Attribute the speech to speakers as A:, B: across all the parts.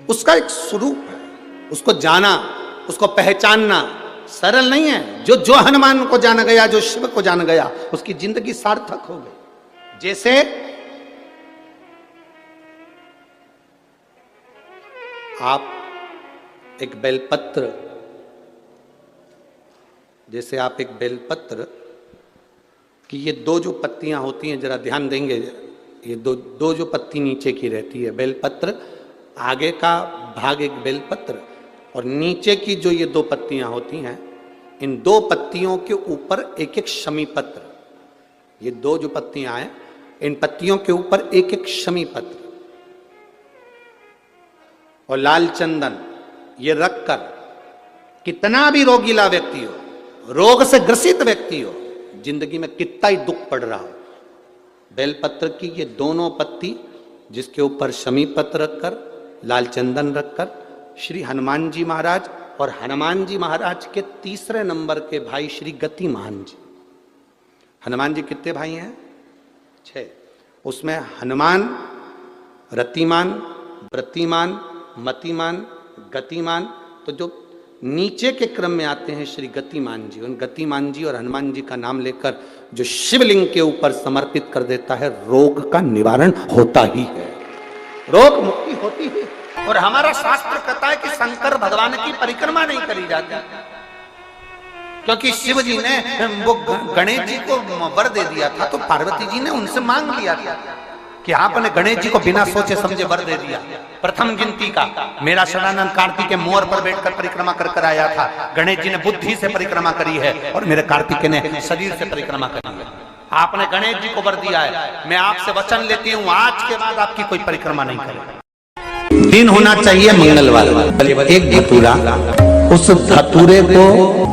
A: उसका एक स्वरूप है, उसको जाना, उसको पहचानना सरल नहीं है। जो जो हनुमान को जान गया, जो शिव को जान गया, उसकी जिंदगी सार्थक हो गई। जैसे आप एक बेलपत्र, जैसे आप एक बेलपत्र कि ये दो जो पत्तियां होती हैं, जरा ध्यान देंगे, ये दो जो पत्ती नीचे की रहती है बेलपत्र, आगे का भाग एक बेलपत्र और नीचे की जो ये दो पत्तियां होती हैं, इन दो पत्तियों के ऊपर एक एक शमी पत्र। ये दो जो पत्तियां हैं, इन पत्तियों के ऊपर एक एक शमी पत्र और लाल चंदन ये रखकर, कितना भी रोगीला व्यक्ति हो, रोग से ग्रसित व्यक्ति हो, जिंदगी में कितना ही दुख पड़ रहा हो, बेलपत्र की ये दोनों पत्ती जिसके ऊपर शमी पत्र रखकर, लाल चंदन रखकर, श्री हनुमान जी महाराज और हनुमान जी महाराज के तीसरे नंबर के भाई श्री गतिमान जी। हनुमान जी कितने भाई हैं? 6। उसमें हनुमान, रतिमान, व्रतिमान, मतिमान, गतिमान, तो जो नीचे के क्रम में आते हैं श्री गतिमान जी, उन गतिमान जी और हनुमान जी का नाम लेकर जो शिवलिंग के ऊपर समर्पित कर देता है, रोग का निवारण होता ही है, रोग मुक्ति होती है। और हमारा शास्त्र कहता है कि शंकर भगवान की परिक्रमा नहीं करी जाती, क्योंकि शिव जी ने वो गणेश जी को वर दे दिया था, तो पार्वती जी ने उनसे मांग लिया था कि आपने गणेश जी को बिना सोचे समझे वर दे दिया। प्रथम गिनती का मेरा षडानंद कार्तिक मोर पर बैठकर परिक्रमा कर कर आया था, गणेश जी ने बुद्धि से परिक्रमा करी है और मेरे कार्तिक ने शरीर से परिक्रमा करी है। आपने गणेश जी को वर दिया है, मैं आपसे वचन लेती हूँ आज के बाद आपकी कोई परिक्रमा नहीं करेगा। दिन होना चाहिए मंगलवार, एक धतूरा, उस धतूरे को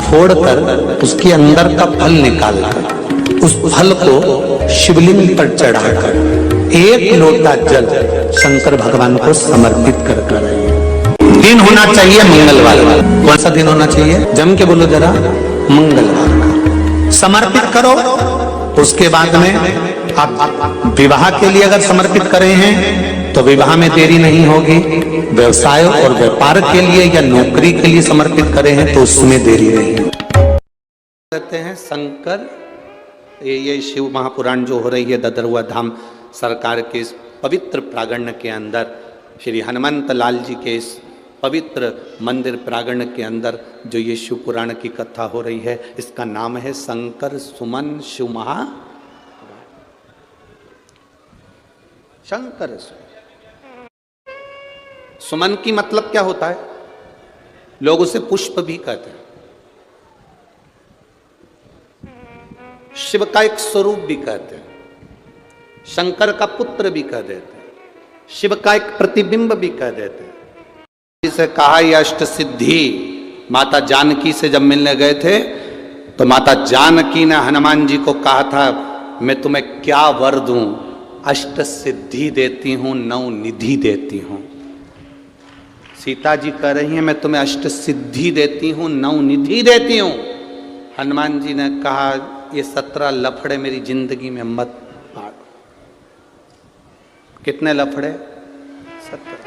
A: फोड़कर उसके अंदर का फल निकालकर उस फल को शिवलिंग पर चढ़ाकर एक लोटा जल शंकर भगवान को समर्पित कर कर। दिन होना चाहिए मंगलवार। कौन सा दिन होना चाहिए? जम के बोलो जरा, मंगलवार का समर्पित करो। उसके बाद में आप विवाह के लिए अगर समर्पित करे हैं तो विवाह में देरी नहीं होगी। व्यवसाय और व्यापार के लिए या नौकरी के लिए समर्पित करे हैं तो उसमें देरी नहीं होगी। कहते हैं शंकर, ये शिव महापुराण जो हो रही है ददरुआ धाम सरकार के इस पवित्र प्रांगण के अंदर, श्री हनुमंत लाल जी के इस पवित्र मंदिर प्रांगण के अंदर जो ये शिव पुराण की कथा हो रही है, इसका नाम है शंकर सुमन शिव महा। शंकर सुमन की मतलब क्या होता है? लोग उसे पुष्प भी कहते हैं, शिव का एक स्वरूप भी कहते हैं, शंकर का पुत्र भी कह देते हैं, शिव का एक प्रतिबिंब भी कह देते हैं। जिसे कहा यह अष्ट सिद्धि, माता जानकी से जब मिलने गए थे तो माता जानकी ने हनुमान जी को कहा था, मैं तुम्हें क्या वर दूं? अष्ट सिद्धि देती हूं, नौ निधि देती हूं। सीता जी कह रही हैं मैं तुम्हें अष्ट सिद्धि देती हूं, नौ निधि देती हूं। हनुमान जी ने कहा ये 17 लफड़े मेरी जिंदगी में मत पाड़। कितने लफड़े? 17।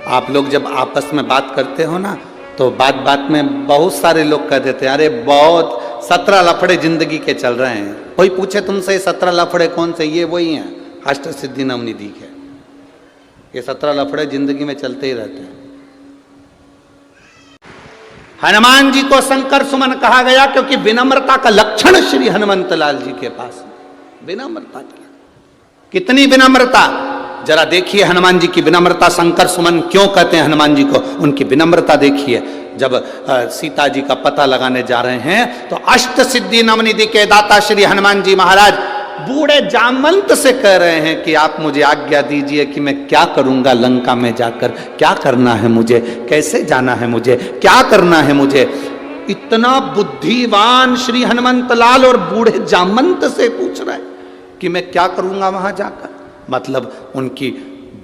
A: आप लोग जब आपस में बात करते हो ना तो बात बात में बहुत सारे लोग कह देते हैं अरे बहुत 17 लफड़े जिंदगी के चल रहे हैं। कोई पूछे तुमसे 17 लफड़े कौन से? ये वही हैं, अष्ट सिद्धि नव निधि के। ये 17 लफड़े जिंदगी में चलते ही रहते हैं। हनुमान जी को शंकर सुमन कहा गया क्योंकि विनम्रता का लक्षण श्री हनुमंत लाल जी के पास विनम्रता की। कितनी विनम्रता! जरा देखिए हनुमान जी की विनम्रता। शंकर सुमन क्यों कहते हैं हनुमान जी को? उनकी विनम्रता देखिए। जब सीता जी का पता लगाने जा रहे हैं तो अष्ट सिद्धि नवनिधि के दाता श्री हनुमान जी महाराज बूढ़े जामवंत से कह रहे हैं कि आप मुझे आज्ञा दीजिए कि मैं क्या करूंगा लंका में जाकर, क्या करना है मुझे, कैसे जाना है मुझे, क्या करना है मुझे। इतना बुद्धिवान श्री हनुमंत लाल और बूढ़े जामवंत से पूछ रहे हैं कि मैं क्या करूंगा वहां जाकर। मतलब उनकी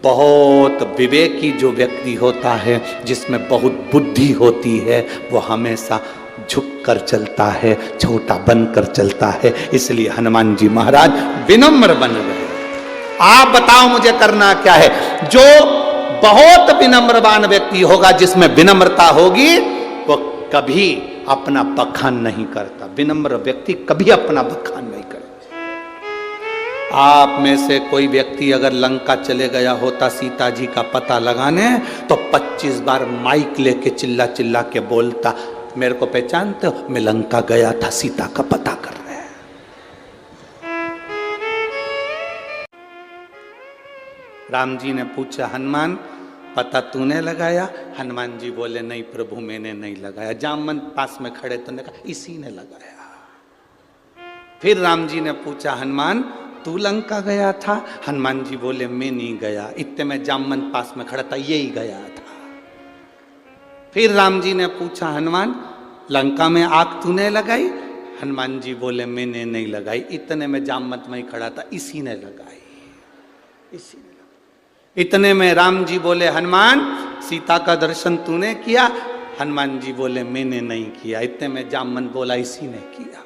A: बहुत विवेकी जो व्यक्ति होता है, जिसमें बहुत बुद्धि होती है, वो हमेशा झुक कर चलता है, छोटा बनकर चलता है। इसलिए हनुमान जी महाराज विनम्र बन गए। आप बताओ मुझे करना क्या है। जो बहुत विनम्रवान व्यक्ति होगा, जिसमें विनम्रता होगी, वो कभी अपना बखान नहीं करता। विनम्र व्यक्ति कभी अपना बखान नहीं करता। आप में से कोई व्यक्ति अगर लंका चले गया होता सीता जी का पता लगाने, तो 25 बार माइक लेके चिल्ला चिल्ला के बोलता, मेरे को पहचानते हो, मैं लंका गया था सीता का पता करने। राम जी ने पूछा, हनुमान पता तूने लगाया? हनुमान जी बोले, नहीं प्रभु मैंने नहीं लगाया। जामवंत पास में खड़े तो ने कहा, इसी ने लगाया। फिर राम जी ने पूछा, हनुमान तू लंका गया था? हनुमान जी बोले, मैं नहीं गया, इतने में जामवंत पास में खड़ा था, यही गया था। फिर राम जी ने पूछा, हनुमान लंका में आग तूने लगाई? हनुमान जी बोले, मैंने नहीं लगाई, इतने में जामवंत में ही खड़ा था, इसी ने लगाई, इसी ने। इतने में राम जी बोले, हनुमान सीता का दर्शन तूने किया? हनुमान जी बोले, मैंने नहीं किया, इतने में जामवंत बोला, इसी ने किया।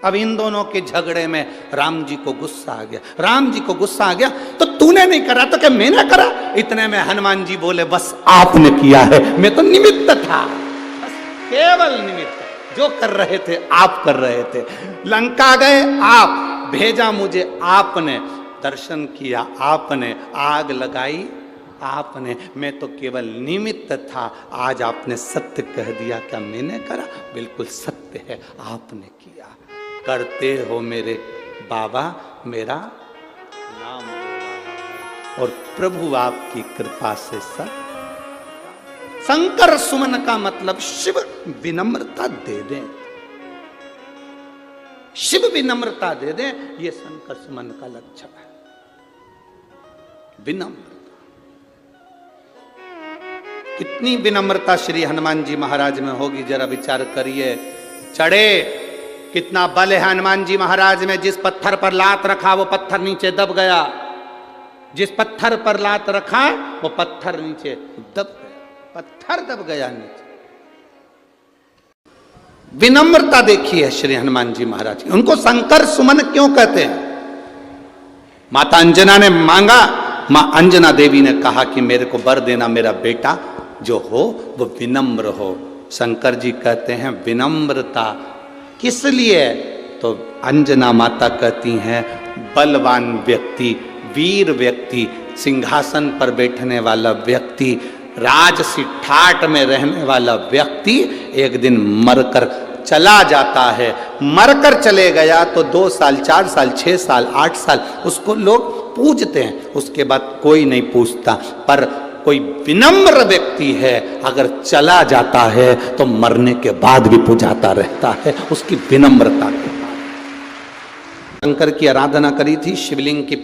A: अब इन दोनों के झगड़े में राम जी को गुस्सा आ गया। राम जी को गुस्सा आ गया, तो तूने नहीं करा तो क्या मैंने करा? इतने में हनुमान जी बोले, बस आपने किया है, मैं तो निमित्त था, बस केवल निमित्त। जो कर रहे थे आप कर रहे थे। लंका गए आप, भेजा मुझे आपने, दर्शन किया आपने, आग लगाई आपने, मैं तो केवल निमित्त था। आज आपने सत्य कह दिया, क्या मैंने करा? बिल्कुल सत्य है, आपने किया। करते हो मेरे बाबा, मेरा नाम और प्रभु आपकी कृपा से सब। शंकर सुमन का मतलब शिव विनम्रता दे दें, शिव विनम्रता दे दें, ये शंकर सुमन का लक्षण है, विनम्रता। कितनी विनम्रता श्री हनुमान जी महाराज में होगी, जरा विचार करिए। चढ़े, कितना बल है हनुमान जी महाराज में। जिस पत्थर पर लात रखा वो पत्थर नीचे दब गया, जिस पत्थर पर लात रखा वो पत्थर नीचे दब गया, पत्थर दब गया नीचे। विनम्रता देखिए श्री हनुमान जी महाराज की। उनको शंकर सुमन क्यों कहते हैं? माता अंजना ने मांगा, मां अंजना देवी ने कहा कि मेरे को वर देना, मेरा बेटा जो हो वो विनम्र हो। शंकर जी कहते हैं विनम्रता किस लिए? तो अंजना माता कहती हैं बलवान व्यक्ति, वीर व्यक्ति, सिंहासन पर बैठने वाला व्यक्ति, राजसी ठाट में रहने वाला व्यक्ति एक दिन मरकर चला जाता है। मरकर चले गया तो 2 साल, 4 साल, 6 साल, 8 साल उसको लोग पूजते हैं, उसके बाद कोई नहीं पूछता। पर कोई विनम्र व्यक्ति है, अगर चला जाता है तो मरने के बाद भी पूजाता रहता है, उसकी विनम्रता के। शंकर की आराधना करी थी, शिवलिंग की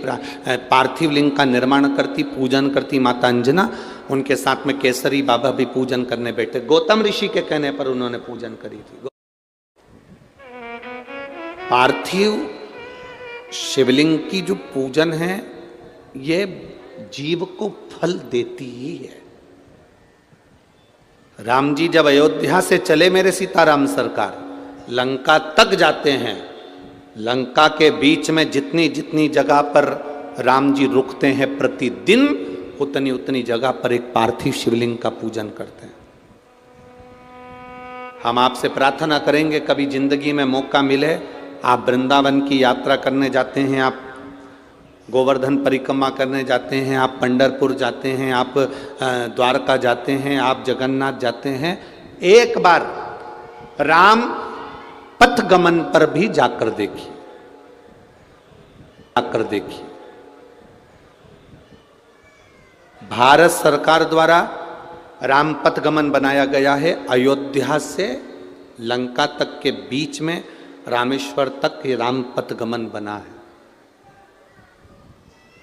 A: पार्थिव लिंग का निर्माण करती, पूजन करती माता अंजना। उनके साथ में केसरी बाबा भी पूजन करने बैठे, गौतम ऋषि के कहने पर उन्होंने पूजन करी थी। पार्थिव शिवलिंग की जो पूजन है ये जीव को फल देती ही है। राम जी जब अयोध्या से चले मेरे सीताराम सरकार, लंका तक जाते हैं, लंका के बीच में जितनी जितनी जगह पर राम जी रुकते हैं प्रतिदिन, उतनी उतनी जगह पर एक पार्थिव शिवलिंग का पूजन करते हैं। हम आपसे प्रार्थना करेंगे कभी जिंदगी में मौका मिले, आप वृंदावन की यात्रा करने जाते हैं, आप गोवर्धन परिक्रमा करने जाते हैं, आप पंढरपुर जाते हैं, आप द्वारका जाते हैं, आप जगन्नाथ जाते हैं, एक बार राम पथ गमन पर भी जाकर देखिए, जाकर देखिए। भारत सरकार द्वारा राम पथ गमन बनाया गया है। अयोध्या से लंका तक के बीच में रामेश्वर तक ये राम पथ गमन बना है।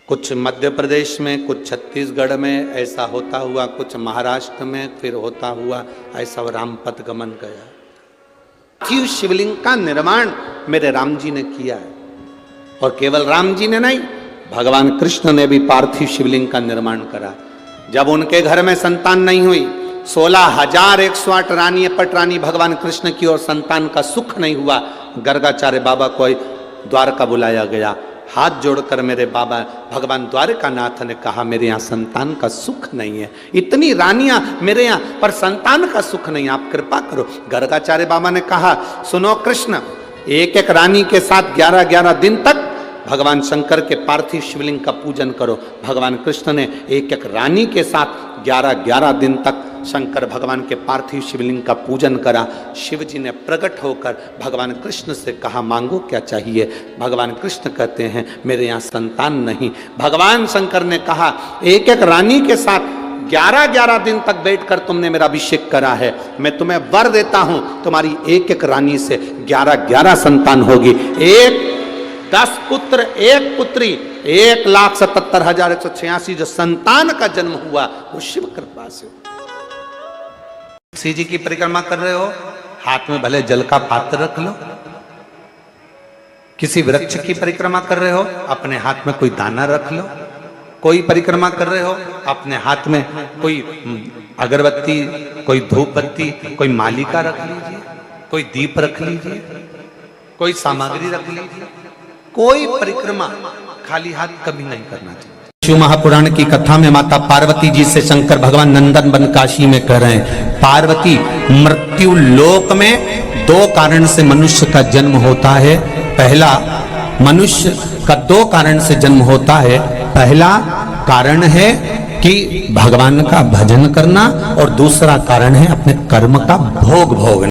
A: कुछ मध्य प्रदेश में, कुछ छत्तीसगढ़ में ऐसा होता हुआ, कुछ महाराष्ट्र में फिर होता हुआ ऐसा राम पथ गमन गया। पार्थिव शिवलिंग का निर्माण मेरे राम जी ने किया है, और केवल राम जी ने नहीं, भगवान कृष्ण ने भी पार्थिव शिवलिंग का निर्माण करा। जब उनके घर में संतान नहीं हुई, 16,108 रानी पटरानी भगवान कृष्ण की, और संतान का सुख नहीं हुआ, गर्गाचार्य बाबा को द्वारका बुलाया गया। हाथ जोड़कर मेरे बाबा भगवान द्वारकानाथ ने कहा, मेरे यहाँ संतान का सुख नहीं है, इतनी रानियां मेरे यहाँ, पर संतान का सुख नहीं, आप कृपा करो। गर्गाचार्य बाबा ने कहा, सुनो कृष्ण, एक एक रानी के साथ 11-11 दिन तक भगवान शंकर के पार्थिव शिवलिंग का पूजन करो। भगवान कृष्ण ने एक एक रानी के साथ 11-11 दिन तक शंकर भगवान के पार्थिव शिवलिंग का पूजन करा। शिव जी ने प्रकट होकर भगवान कृष्ण से कहा, मांगो क्या चाहिए। भगवान कृष्ण कहते हैं, मेरे यहाँ संतान नहीं। भगवान शंकर ने कहा, एक एक रानी के साथ 11-11 दिन तक बैठकर तुमने मेरा अभिषेक करा है, मैं तुम्हें वर देता हूं, तुम्हारी एक एक रानी से 11-11 संतान होगी। 10 पुत्र 1 पुत्री, 1,77,186 जो संतान का जन्म हुआ वो शिव कृपा से। तुलसी जी की परिक्रमा कर रहे हो, हाथ में भले जल का पात्र रख लो। किसी वृक्ष की परिक्रमा कर रहे हो, अपने हाथ में कोई दाना रख लो। कोई परिक्रमा कर रहे हो, अपने हाथ में कोई अगरबत्ती, कोई धूप बत्ती, कोई मालिका रख लीजिए, कोई दीप रख लीजिए, कोई सामग्री रख लीजिए। कोई परिक्रमा खाली हाथ कभी नहीं करना चाहिए। शिव महापुराण की कथा में माता पार्वती जी से शंकर भगवान नंदन वन काशी में कह रहे हैं, पार्वती, मृत्यु लोक में 2 कारण से मनुष्य का जन्म होता है। पहला, मनुष्य का 2 कारण से जन्म होता है। पहला कारण है कि भगवान का भजन करना, और दूसरा कारण है अपने कर्म का भोग भोगना।